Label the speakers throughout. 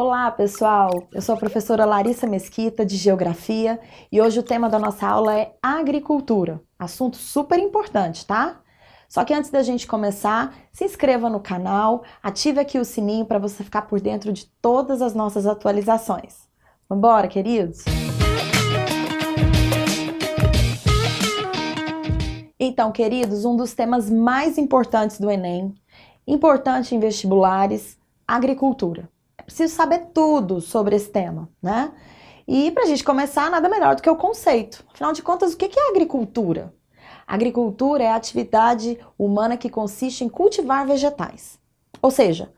Speaker 1: Olá, pessoal! Eu sou a professora Larissa Mesquita, de Geografia, e hoje o tema da nossa aula é agricultura. Assunto super importante, tá? Só que antes da gente começar, se inscreva no canal, ative aqui o sininho para você ficar por dentro de todas as nossas atualizações. Vambora, queridos? Então, queridos, um dos temas mais importantes do Enem, importante em vestibulares, agricultura. É preciso saber tudo sobre esse tema, né? E para a gente começar, nada melhor do que o conceito. Afinal de contas, o que é agricultura? Agricultura é a atividade humana que consiste em cultivar vegetais. Ou seja,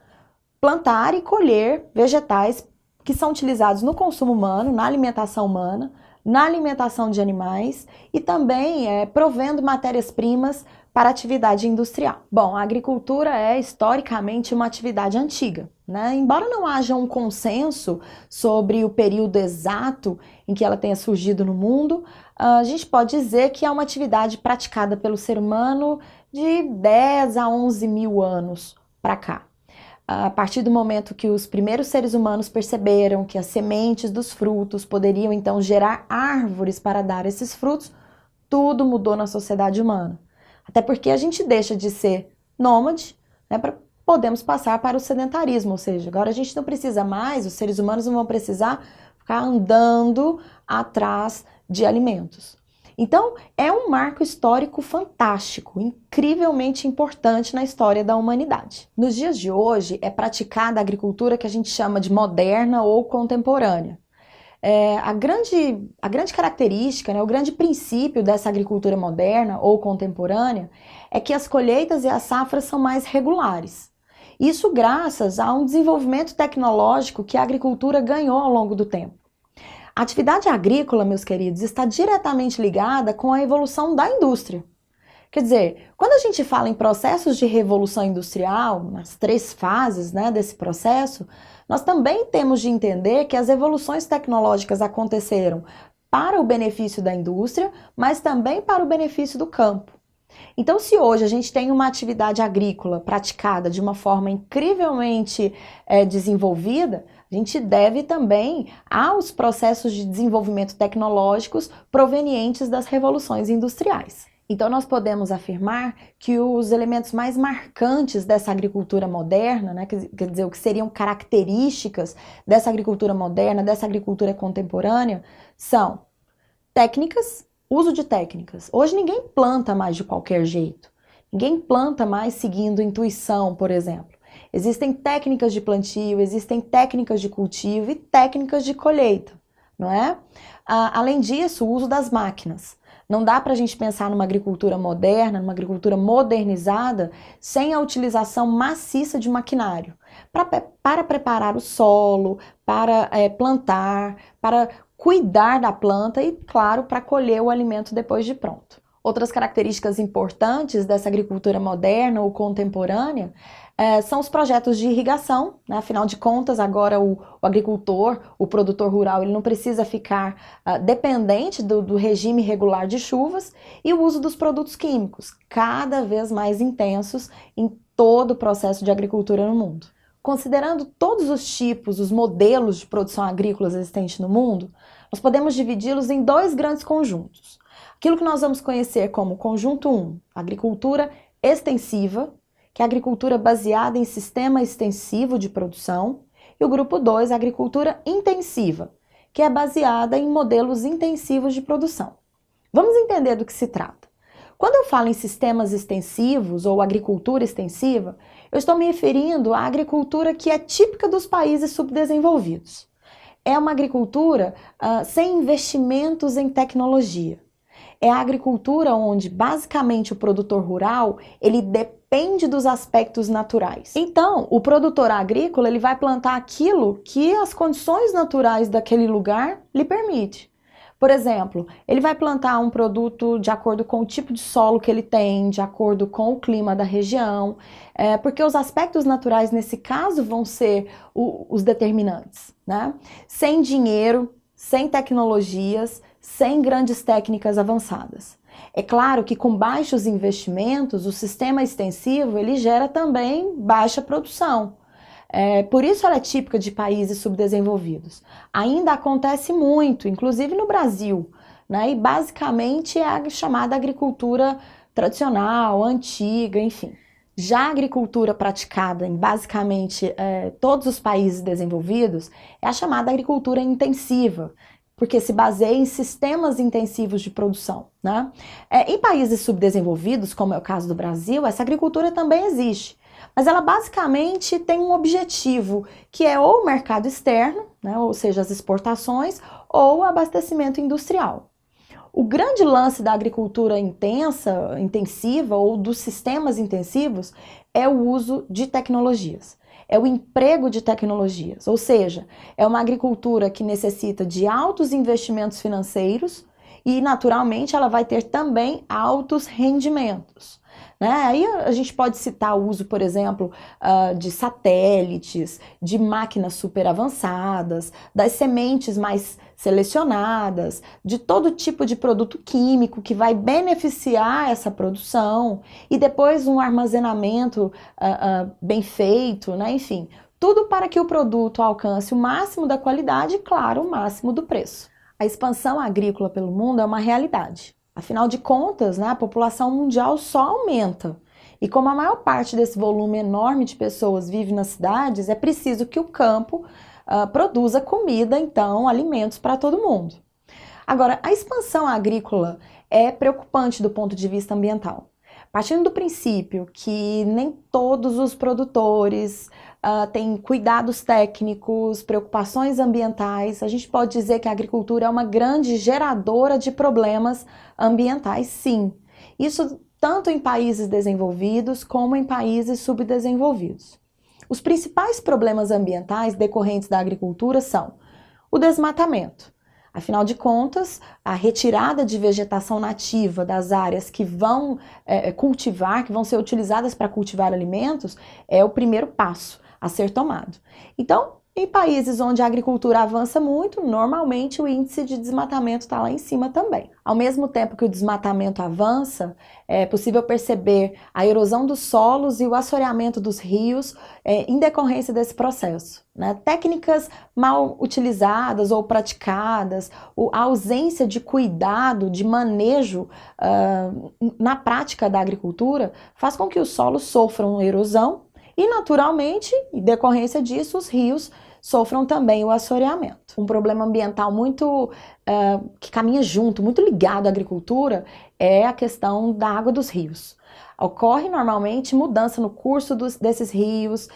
Speaker 1: plantar e colher vegetais que são utilizados no consumo humano, na alimentação humana, na alimentação de animais e também provendo matérias-primas para a atividade industrial. Bom, a agricultura é historicamente uma atividade antiga, né? Embora não haja um consenso sobre o período exato em que ela tenha surgido no mundo, a gente pode dizer que é uma atividade praticada pelo ser humano de 10 a 11 mil anos para cá. A partir do momento que os primeiros seres humanos perceberam que as sementes dos frutos poderiam então gerar árvores para dar esses frutos, tudo mudou na sociedade humana. Até porque a gente deixa de ser nômade, né, podemos passar para o sedentarismo, ou seja, agora a gente não precisa mais, os seres humanos não vão precisar ficar andando atrás de alimentos. Então, é um marco histórico fantástico, incrivelmente importante na história da humanidade. Nos dias de hoje, é praticada a agricultura que a gente chama de moderna ou contemporânea. A grande característica, né, o grande princípio dessa agricultura moderna ou contemporânea é que as colheitas e as safras são mais regulares. Isso graças a um desenvolvimento tecnológico que a agricultura ganhou ao longo do tempo. A atividade agrícola, meus queridos, está diretamente ligada com a evolução da indústria. Quer dizer, quando a gente fala em processos de revolução industrial, nas 3 fases, né, desse processo, nós também temos de entender que as evoluções tecnológicas aconteceram para o benefício da indústria, mas também para o benefício do campo. Então, se hoje a gente tem uma atividade agrícola praticada de uma forma incrivelmente desenvolvida, a gente deve também aos processos de desenvolvimento tecnológicos provenientes das revoluções industriais. Então, nós podemos afirmar que os elementos mais marcantes dessa agricultura moderna, né, quer dizer, o que seriam características dessa agricultura moderna, dessa agricultura contemporânea, são técnicas, uso de técnicas. Hoje ninguém planta mais de qualquer jeito. Ninguém planta mais seguindo intuição, por exemplo. Existem técnicas de plantio, existem técnicas de cultivo e técnicas de colheita, não é? Além disso, o uso das máquinas. Não dá para a gente pensar numa agricultura moderna, numa agricultura modernizada, sem a utilização maciça de maquinário. Para preparar o solo, para plantar, para cuidar da planta e, claro, para colher o alimento depois de pronto. Outras características importantes dessa agricultura moderna ou contemporânea são os projetos de irrigação, né? Afinal de contas, agora o agricultor, o produtor rural, ele não precisa ficar dependente do regime regular de chuvas, e o uso dos produtos químicos, cada vez mais intensos em todo o processo de agricultura no mundo. Considerando todos os tipos, os modelos de produção agrícola existentes no mundo, nós podemos dividi-los em 2 grandes conjuntos. Aquilo que nós vamos conhecer como conjunto 1, agricultura extensiva, que é a agricultura baseada em sistema extensivo de produção, e o grupo 2, agricultura intensiva, que é baseada em modelos intensivos de produção. Vamos entender do que se trata. Quando eu falo em sistemas extensivos ou agricultura extensiva, eu estou me referindo à agricultura que é típica dos países subdesenvolvidos. É uma agricultura sem investimentos em tecnologia. É a agricultura onde, basicamente, o produtor rural, ele depende dos aspectos naturais. Então, o produtor agrícola, ele vai plantar aquilo que as condições naturais daquele lugar lhe permitem. Por exemplo, ele vai plantar um produto de acordo com o tipo de solo que ele tem, de acordo com o clima da região, porque os aspectos naturais, nesse caso, vão ser os determinantes, né? Sem dinheiro, sem tecnologias, sem grandes técnicas avançadas. É claro que com baixos investimentos, o sistema extensivo ele gera também baixa produção. Por isso ela é típica de países subdesenvolvidos. Ainda acontece muito, inclusive no Brasil, né? E basicamente é a chamada agricultura tradicional, antiga, enfim. Já a agricultura praticada em basicamente todos os países desenvolvidos é a chamada agricultura intensiva, porque se baseia em sistemas intensivos de produção, né? Em países subdesenvolvidos, como é o caso do Brasil, essa agricultura também existe, mas ela basicamente tem um objetivo, que é ou o mercado externo, né, ou seja, as exportações, ou o abastecimento industrial. O grande lance da agricultura intensiva ou dos sistemas intensivos é o uso de tecnologias, é o emprego de tecnologias, ou seja, é uma agricultura que necessita de altos investimentos financeiros e, naturalmente, ela vai ter também altos rendimentos. Né? Aí a gente pode citar o uso, por exemplo, de satélites, de máquinas super avançadas, das sementes mais selecionadas, de todo tipo de produto químico que vai beneficiar essa produção e depois um armazenamento bem feito, né? Enfim, tudo para que o produto alcance o máximo da qualidade e, claro, o máximo do preço. A expansão agrícola pelo mundo é uma realidade. Afinal de contas, né, a população mundial só aumenta. E como a maior parte desse volume enorme de pessoas vive nas cidades, é preciso que o campo produza comida, então, alimentos para todo mundo. Agora, a expansão agrícola é preocupante do ponto de vista ambiental. Partindo do princípio que nem todos os produtores têm cuidados técnicos, preocupações ambientais, a gente pode dizer que a agricultura é uma grande geradora de problemas ambientais, sim. Isso tanto em países desenvolvidos como em países subdesenvolvidos. Os principais problemas ambientais decorrentes da agricultura são o desmatamento. Afinal de contas, a retirada de vegetação nativa das áreas que vão cultivar, que vão ser utilizadas para cultivar alimentos, é o primeiro passo a ser tomado. Então, em países onde a agricultura avança muito, normalmente o índice de desmatamento está lá em cima também. Ao mesmo tempo que o desmatamento avança, é possível perceber a erosão dos solos e o assoreamento dos rios em decorrência desse processo, né? Técnicas mal utilizadas ou praticadas, a ausência de cuidado, de manejo na prática da agricultura, faz com que os solos sofram erosão e, naturalmente, em decorrência disso, os rios sofram também o assoreamento. Um problema ambiental que caminha junto, muito ligado à agricultura, é a questão da água dos rios. Ocorre normalmente mudança no curso desses rios,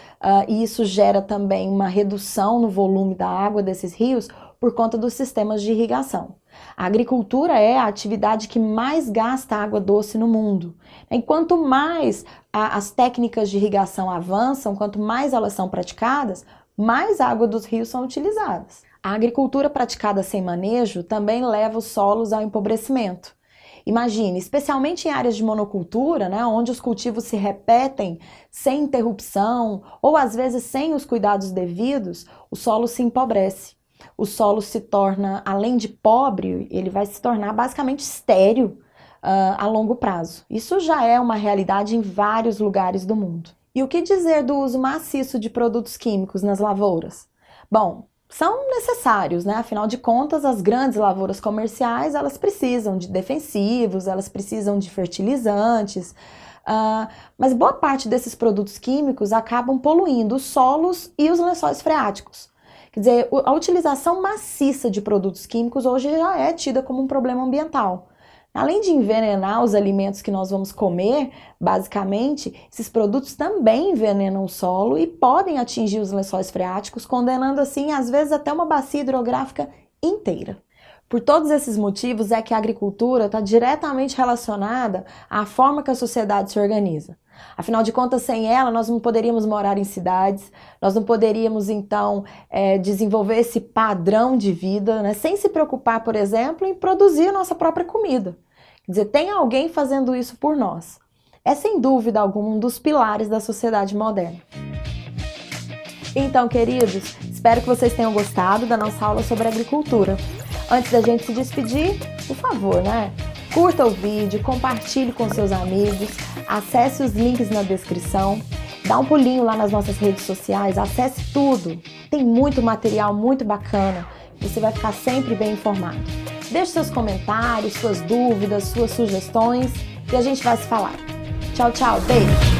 Speaker 1: e isso gera também uma redução no volume da água desses rios por conta dos sistemas de irrigação. A agricultura é a atividade que mais gasta água doce no mundo. E quanto mais as técnicas de irrigação avançam, quanto mais elas são praticadas, mais água dos rios são utilizadas. A agricultura praticada sem manejo também leva os solos ao empobrecimento. Imagine, especialmente em áreas de monocultura, né, onde os cultivos se repetem sem interrupção ou às vezes sem os cuidados devidos, o solo se empobrece. O solo se torna, além de pobre, ele vai se tornar basicamente estéril a longo prazo. Isso já é uma realidade em vários lugares do mundo. E o que dizer do uso maciço de produtos químicos nas lavouras? Bom, são necessários, né? Afinal de contas, as grandes lavouras comerciais, elas precisam de defensivos, elas precisam de fertilizantes, mas boa parte desses produtos químicos acabam poluindo os solos e os lençóis freáticos. Quer dizer, a utilização maciça de produtos químicos hoje já é tida como um problema ambiental. Além de envenenar os alimentos que nós vamos comer, basicamente, esses produtos também envenenam o solo e podem atingir os lençóis freáticos, condenando assim, às vezes, até uma bacia hidrográfica inteira. Por todos esses motivos é que a agricultura está diretamente relacionada à forma que a sociedade se organiza. Afinal de contas, sem ela, nós não poderíamos morar em cidades, nós não poderíamos, então, desenvolver esse padrão de vida, né, sem se preocupar, por exemplo, em produzir a nossa própria comida. Quer dizer, tem alguém fazendo isso por nós. É, sem dúvida alguma, um dos pilares da sociedade moderna. Então, queridos, espero que vocês tenham gostado da nossa aula sobre agricultura. Antes da gente se despedir, por favor, né? Curta o vídeo, compartilhe com seus amigos, acesse os links na descrição Dá um pulinho lá nas nossas redes sociais, acesse tudo. Tem muito material muito bacana. Você vai ficar sempre bem informado. Deixe seus comentários, suas dúvidas, suas sugestões e a gente vai se falar. Tchau, tchau, beijo!